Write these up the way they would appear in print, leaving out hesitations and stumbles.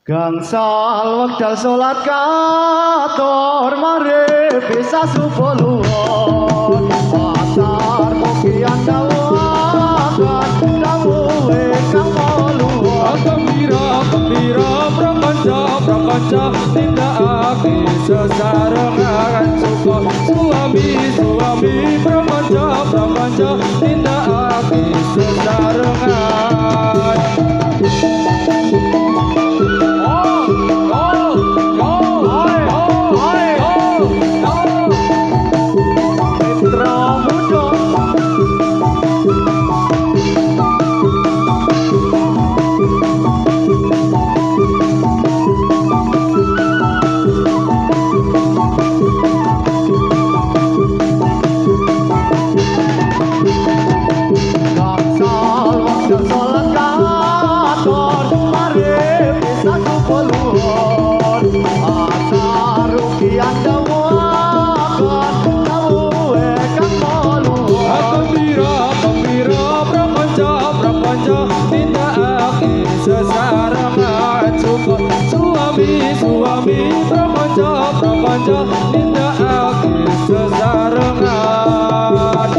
Gangsal wekdal salat kator mare bisa subuh luwon pasar kopian dawakan dawuhe kang luwon gembira prakanca tindakake sesarengan suka suami prakanca tindakake sesarengan. Suami prapanca tindakake sesarengan.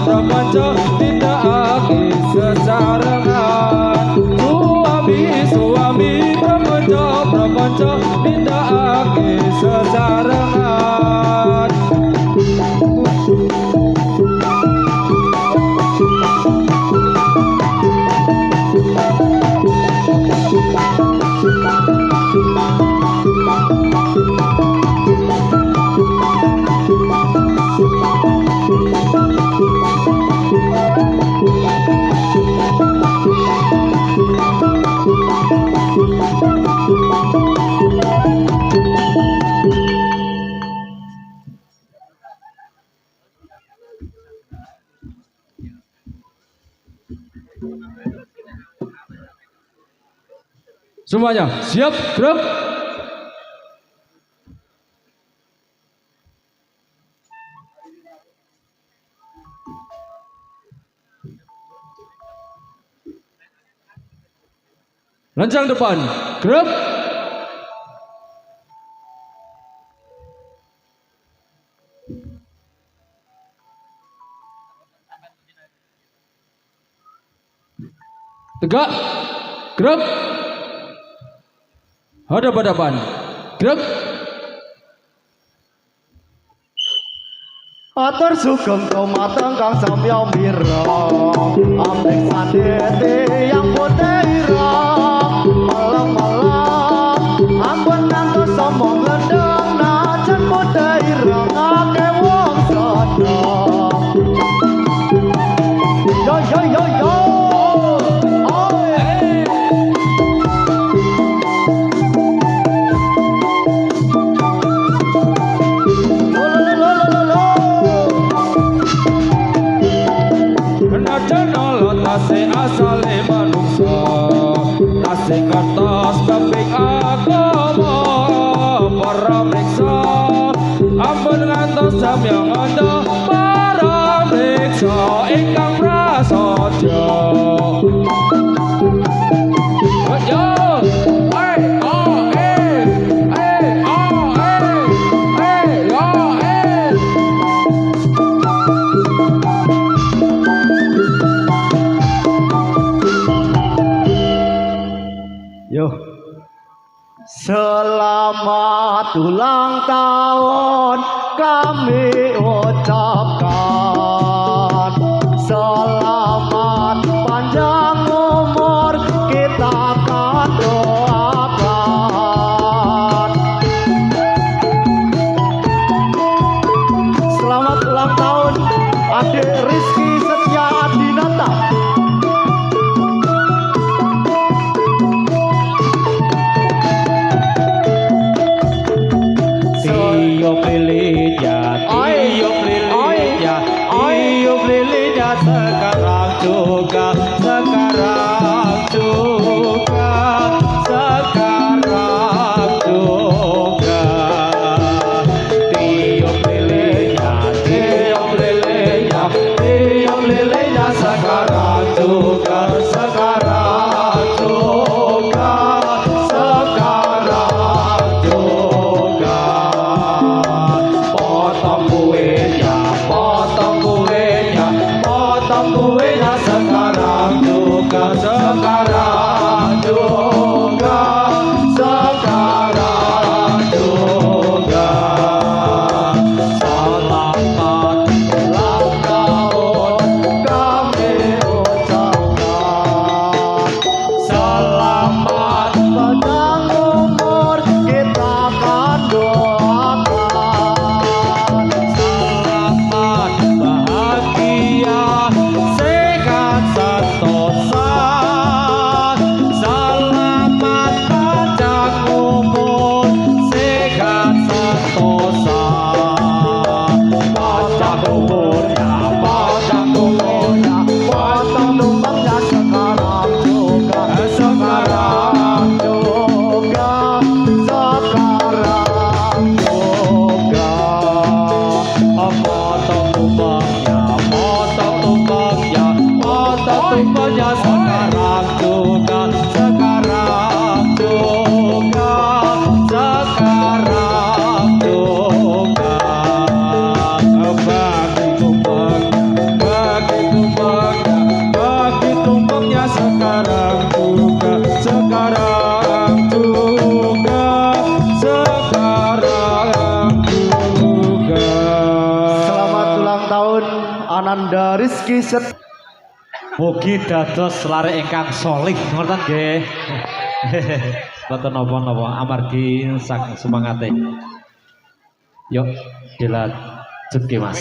Prapanca tindakake sesarengan. Suami prapanca tindakake sesarengan. Semuanya siap, gerak. Lancang depan, gerak. Tegak, gerak. Hadap-hadapan, gerak. Atur sugeng tomateng kang samya mira amrik sandete yang potira malam-malam ampun ngantos somong ledeng najan potira ngake wong sadang yo Tasih asale manungsa, tasih kertas keping agama para mriksa, ampun ngantos samya ngandha para mriksa ingkang prasaja. Selamat ulang tahun kami ucapkan. Selamat panjang umur kita akan doakan. rizki set. Mugi dados lare ingkang solih ngoten nggih. Boten napa-napa amargi sak semangate. Yuk dilanjutke Mas.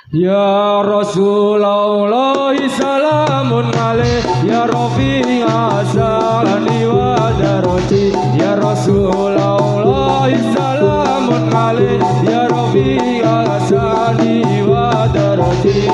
Ya Rasulullah salamun alaih ya Rafi asalani wa daroti ya Rasulullah salamun alaih ya Rafi asalani wa daroti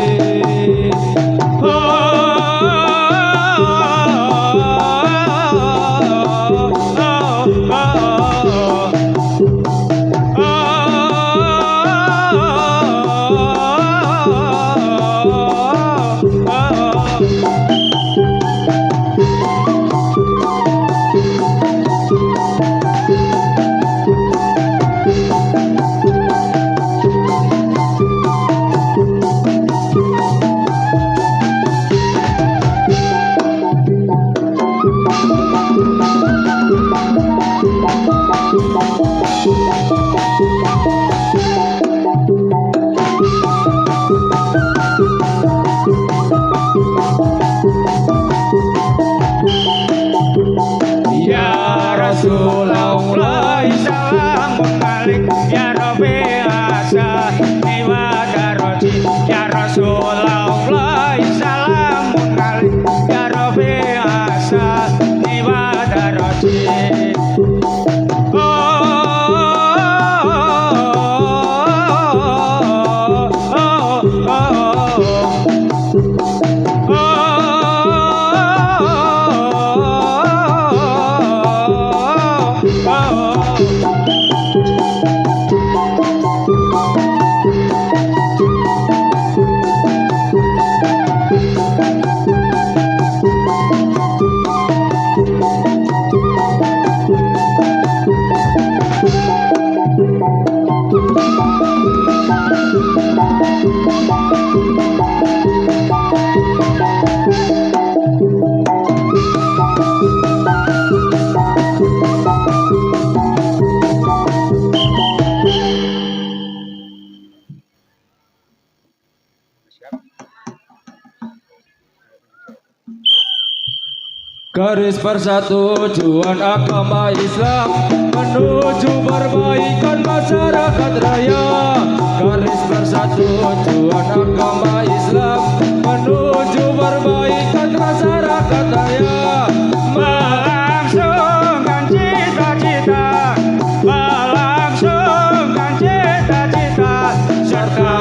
Garis persatujuan agama Islam menuju perbaikan masyarakat raya. Garis persatujuan agama Islam menuju perbaikan masyarakat raya. Melangsungkan cita-cita, melangsungkan cita-cita, serta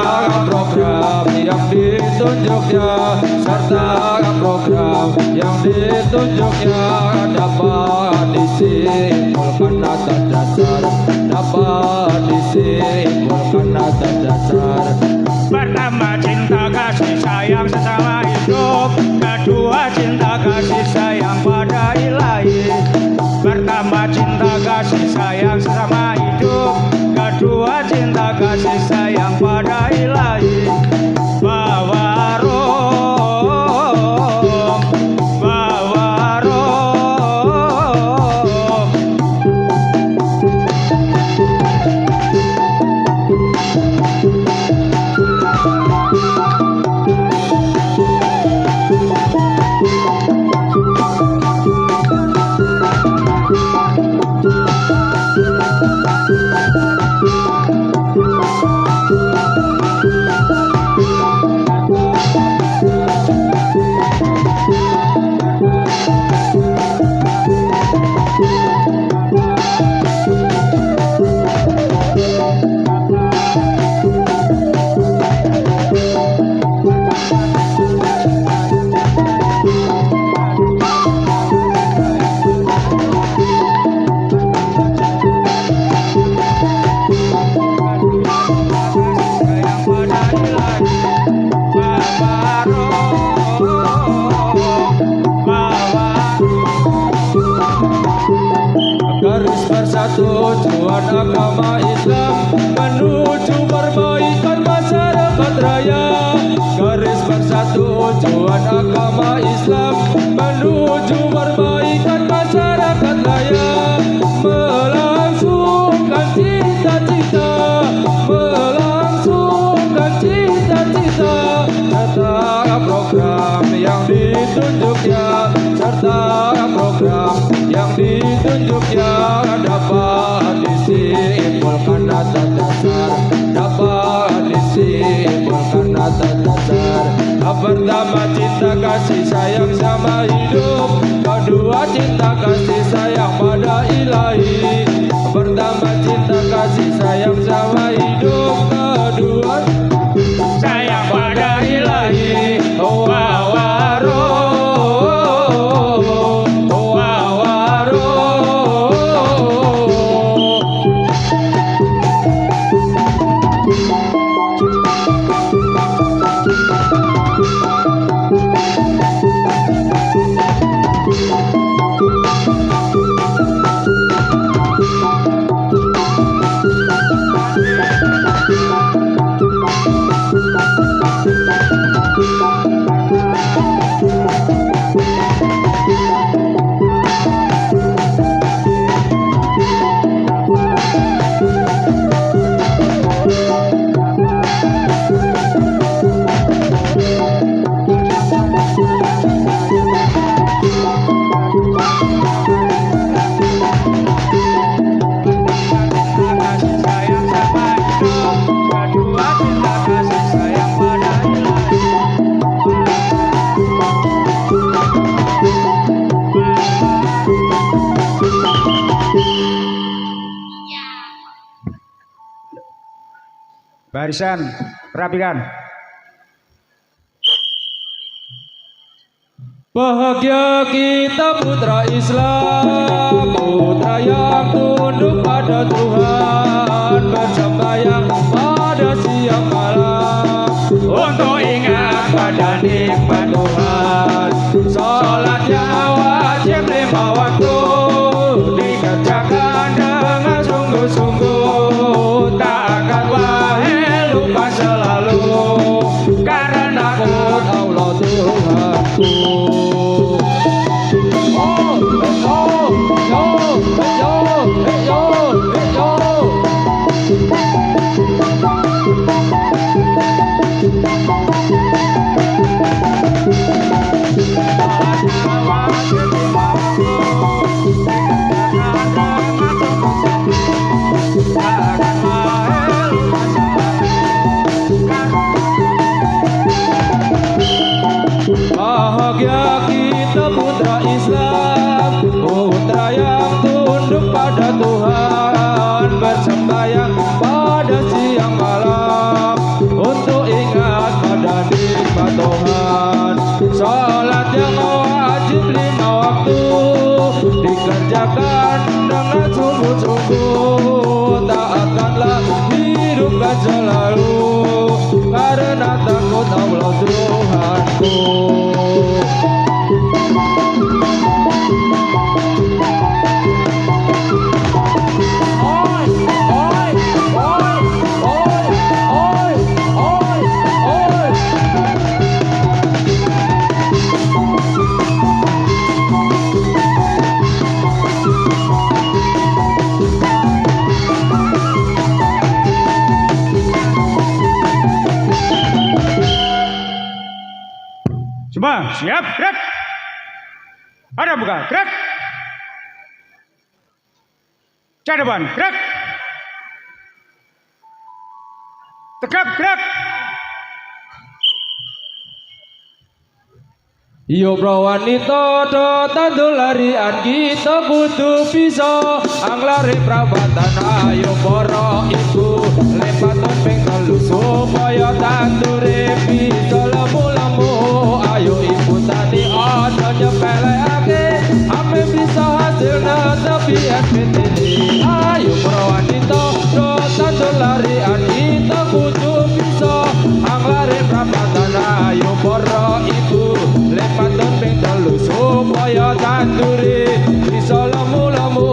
program yang ditunjuknya, serta program yang ditunjuknya dapat disimpulkan atas dasar, dapat disimpulkan atas dasar. Pertama, cinta kasih sayang sesama hidup. Kedua, cinta kasih sayang pada ilahi. Pertama, cinta kasih sayang sesama hidup. Kedua, cinta kasih sayang pada ilahi. Bawa roh, bawa roh. Garis persatujuan agama Islam menuju perbaikan masyarakat raya. Garis persatujuan agama Islam menuju perbaikan masyarakat raya. Melangsungkan Pertama cinta kasih sayang sama hidup, kedua cinta kasih sayang pada ilahi. Pertama cinta kasih sayang sama hidup, kedua sayang pada ilahi. Oh wawaro, oh wawaro. Barisan, rapikan. Bahagia kita putra Islam, putra yang tunduk pada Tuhan, bersembahyang pada siang malam untuk ingat pada nikmat Tuhan. Salat yang wajib 5 waktu dikerjakan dengan sungguh-sungguh, tak akan wahai lupa selalu, karena takut Allah Tuhanku. Bahagia kita putra Islam, putra yang tunduk pada Tuhan, bersembahyang pada siang malam untuk ingat pada nikmat Tuhan. Salat yang wajib 5 waktu dikerjakan dengan sungguh-sungguh, tak akanlah hidupkan selalu, karena takut Allah Tuhanku. Semua siap, gerak. Ada buka, gerak. Cak depan, gerak. Tegap, gerak. Yo bro wanita do tandu larian kita butuh pisau anglari prabatan ayo boro ibu lempatan ping telu supaya tandure bisa lemu-lemu ayo ibu tadi ada nyepeleake ame bisa hasilnya tapi SPT ayo bro wanita do tandu larian kita butuh pisau anglari prabatan ayo boro ibu lempatan ping telu supaya tandure bisa lemu-lemu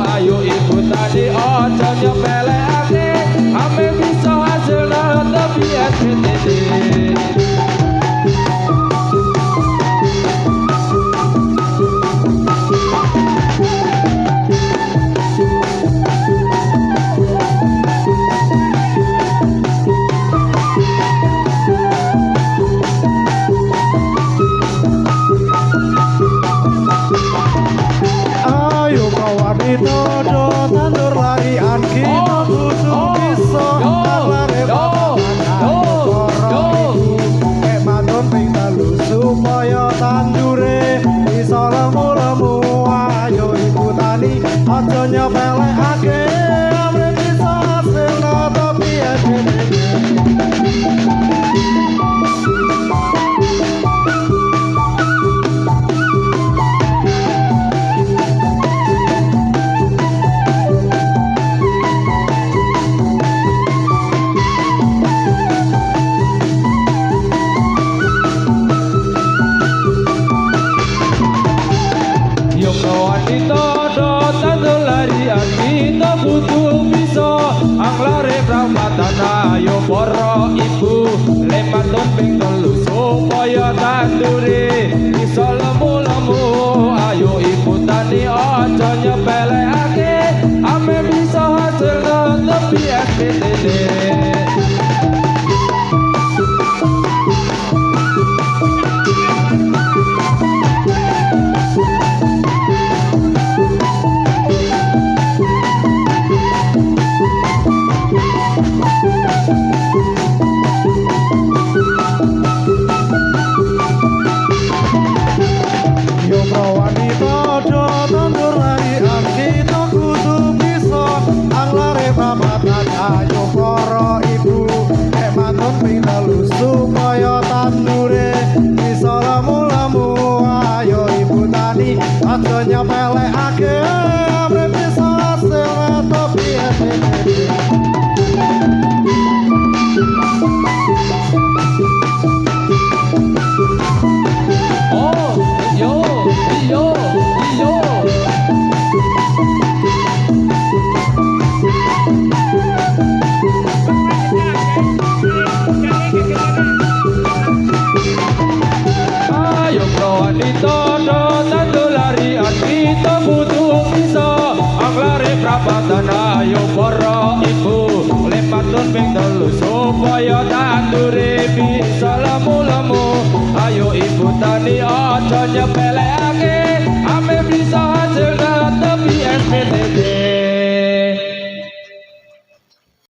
ayo ibu tadi aja nyepeleake ame bisa hasilnya tapi SPT kandhani aja nyepelekake